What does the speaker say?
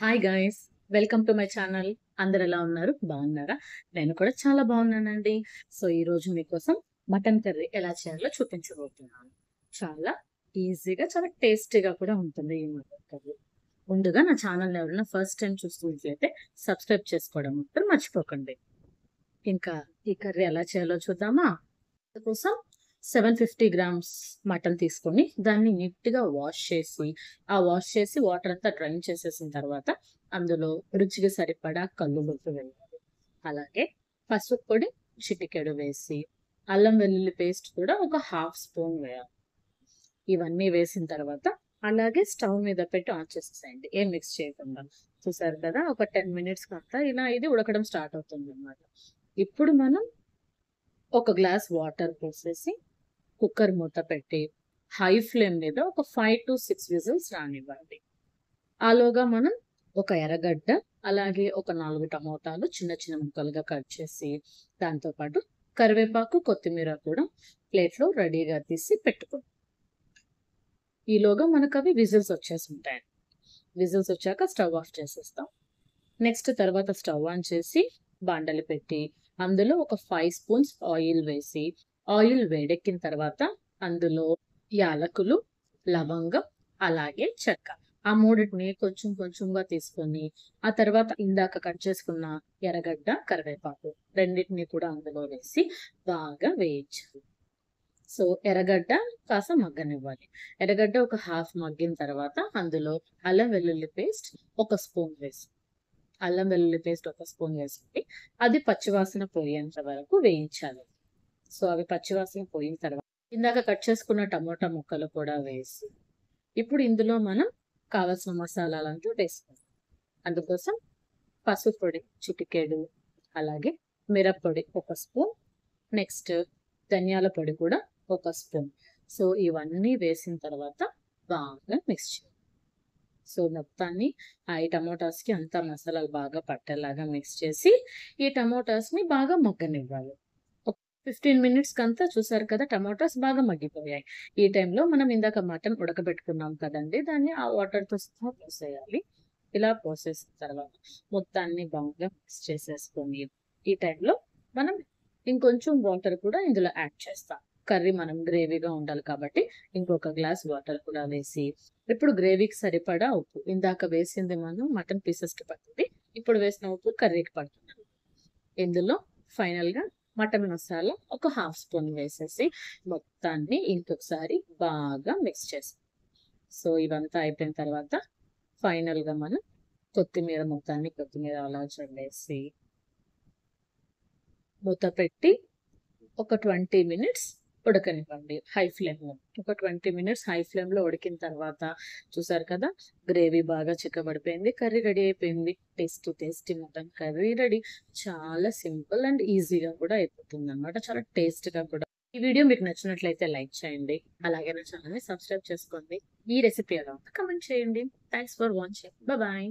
Hi guys, welcome to my channel. అందరు ఎలా ఉన్నారు? బాగున్నారా? నేను కూడా చాలా బాగున్నానండి. సో ఈరోజు మీకోసం మటన్ కర్రీ ఎలా చేయాలో చూపించబోతున్నాను. చాలా ఈజీగా, చాలా టేస్టీగా కూడా ఉంటుంది ఈ మటన్ కర్రీ. ముందుగా నా ఛానల్ ఎవరైనా ఫస్ట్ టైం చూస్తున్నట్లయితే సబ్స్క్రైబ్ చేసుకోవడం మాత్రం మర్చిపోకండి. ఇంకా ఈ కర్రీ ఎలా చేయాలో చూద్దామా? కోసం 750 గ్రామ్స్ మటన్ తీసుకొని దాన్ని నీట్గా వాష్ చేసి వాటర్ అంతా డ్రైన్ చేసేసిన తర్వాత అందులో రుచికి సరిపడా కల్లుప్పు వేయాలి. అలాగే పసుపు పొడి చిటికెడు వేసి అల్లం వెల్లుల్లి పేస్ట్ కూడా ఒక హాఫ్ స్పూన్ వేయాలి. ఇవన్నీ వేసిన తర్వాత అలాగే స్టవ్ మీద పెట్టి ఆన్ చేసేసేయండి, ఏం మిక్స్ చేయకుండా. చూసారు కదా, ఒక 10 మినిట్స్ అంతా ఇలా ఇది ఉడకడం స్టార్ట్ అవుతుంది అన్నమాట. ఇప్పుడు మనం ఒక గ్లాస్ వాటర్ పోసేసి కుక్కర్ మూత పెట్టి హై ఫ్లేమ్ మీద ఒక 5 to 6 విజిల్స్ రానివ్వండి. ఆలోగా మనం ఒక ఎర్రగడ్డ, అలాగే ఒక 4 టమోటాలు చిన్న చిన్న ముక్కలుగా కట్ చేసి దాంతోపాటు కరివేపాకు, కొత్తిమీర కూడా ప్లేట్లో రెడీగా తీసి పెట్టుకో. ఈలోగా మనకు అవి విజిల్స్ వచ్చేసి ఉంటాయి. విజిల్స్ వచ్చాక స్టవ్ ఆఫ్ చేసేస్తాం. నెక్స్ట్ తర్వాత స్టవ్ ఆన్ చేసి బాండలి పెట్టి అందులో ఒక 5 స్పూన్స్ ఆయిల్ వేసి ఆయిల్ వేడెక్కిన తర్వాత అందులో యాలకులు, లవంగం, అలాగే చెక్క, ఆ మూడింటిని కొంచెం కొంచెంగా తీసుకొని ఆ తర్వాత ఇందాక కట్ చేసుకున్న ఎర్రగడ్డ, కరివేపాకు రెండింటిని కూడా అందులో వేసి బాగా వేయించాలి. సో ఎర్రగడ్డ కాస్త మగ్గనివ్వాలి. ఎర్రగడ్డ ఒక హాఫ్ మగ్గిన తర్వాత అందులో అల్లం వెల్లుల్లి పేస్ట్ ఒక స్పూన్ వేసి అది పచ్చివాసన పోయేంత వరకు వేయించాలి. సో అవి పచ్చివాసన పోయిన తర్వాత ఇందాక కట్ చేసుకున్న టమోటా ముక్కలు కూడా వేసి ఇప్పుడు ఇందులో మనం కావలసిన మసాలాలంటూ వేసుకుంటాం. అందుకోసం పసుపు పొడి చిటికెడు, అలాగే మిరప్పొడి ఒక స్పూన్, నెక్స్ట్ ధనియాల పొడి కూడా ఒక స్పూన్. సో ఇవన్నీ వేసిన తర్వాత బాగా మిక్స్ చేయాలి. సో మొత్తాన్ని ఈ టమోటాస్కి అంతా మసాలాలు బాగా పట్టేలాగా మిక్స్ చేసి ఈ టమోటాస్ని బాగా మగ్గనివ్వాలి. 15 మినిట్స్ కంతా చూసారు కదా, టమాటాస్ బాగా మగ్గిపోయాయి. ఈ టైంలో మనం ఇందాక మటన్ ఉడకబెట్టుకున్నాం కదండి, దాన్ని ఆ వాటర్తో సహా పోసేయాలి. ఇలా పోసేసిన తర్వాత మొత్తాన్ని బాగా మిక్స్ చేసేసుకొని ఈ టైంలో మనం ఇంకొంచెం వాటర్ కూడా ఇందులో యాడ్ చేస్తాం. కర్రీ మనం గ్రేవీగా ఉండాలి కాబట్టి ఇంకొక గ్లాస్ వాటర్ కూడా వేసి ఇప్పుడు గ్రేవీకి సరిపడా ఉప్పు, ఇందాక వేసింది మనం మటన్ పీసెస్కి పడుతుంది, ఇప్పుడు వేసిన ఉప్పు కర్రీకి పడుతుంది. ఇందులో ఫైనల్గా మటన్ మసాలా ఒక హాఫ్ స్పూన్ వేసేసి మొత్తాన్ని ఇంకొకసారి బాగా మిక్స్ చేస్తాం. సో ఇవంతా అయిపోయిన తర్వాత ఫైనల్గా మనం కొత్తిమీర అలా చల్లేసి మూత పెట్టి ఒక 20 మినిట్స్ ఉడకనివ్వండి హై ఫ్లేమ్లో. ఒక 20 మినిట్స్ హై ఫ్లేమ్లో ఉడికిన తర్వాత చూసారు కదా, గ్రేవీ బాగా చిక్కబడిపోయింది, కర్రీ రెడీ అయిపోయింది. Tasty mutton curry ready. చాలా సింపుల్ అండ్ ఈజీగా కూడా అయిపోతుంది అనమాట, చాలా టేస్ట్గా కూడా. ఈ వీడియో మీకు నచ్చినట్లయితే లైక్ చేయండి, అలాగే నా ఛానల్ని సబ్స్క్రైబ్ చేసుకోండి. ఈ రెసిపీ ఎలా ఉందో కమెంట్ చేయండి. Thanks for watching. బాయ్.